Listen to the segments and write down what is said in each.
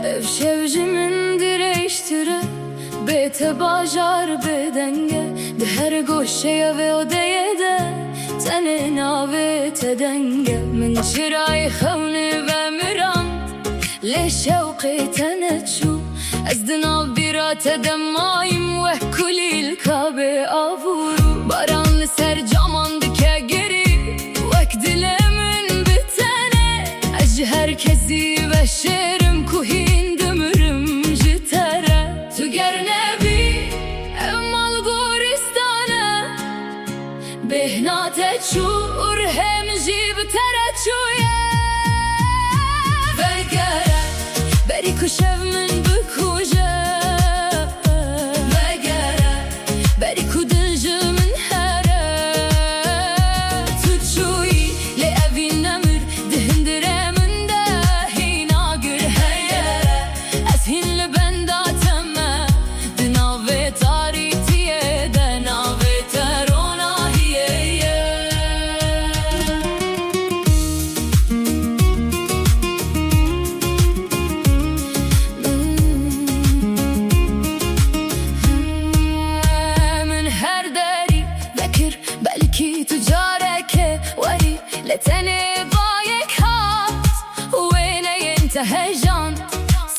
Ev şevcimin direştire bete bajar bedenge de her goşeye ve odeye de tene navet denge min şiray xevni ve miran le şevqi tenetşu ez dinav birat edemmayim ve kulil kabe avuru baranlı ser caman dike geri vek dilemin bitene ej herkesi ve şerim kuhin dümürüm jitere tu gerne emal goristane behna teçur hem jib tereçuye vegere beri kuşev min bikuje vegere beri kudinji min here tuçuyi le evin emir dihindire min de hina gür heyere ez hinli benda teme dinave tarihtiye de nave terona hiyeye من her deri bekir belki tücareke veri letene bayek hat وين ينت هجان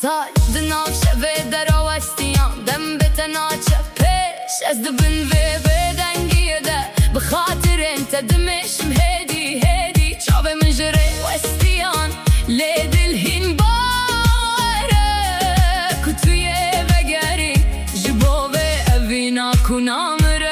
صاد نافش بدر واستيان دم بتناچ peş از دبن ve bedenge de بخاطر انت دمش مهدي هدي شعب من جري واستيان لدل هين باره كتويه بگری جبو ve evina kunamre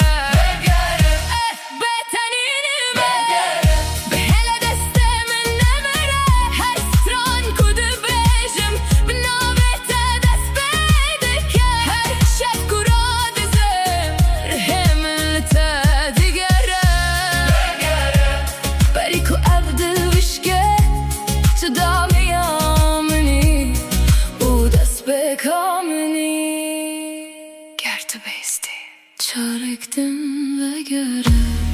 Çarektim ve göre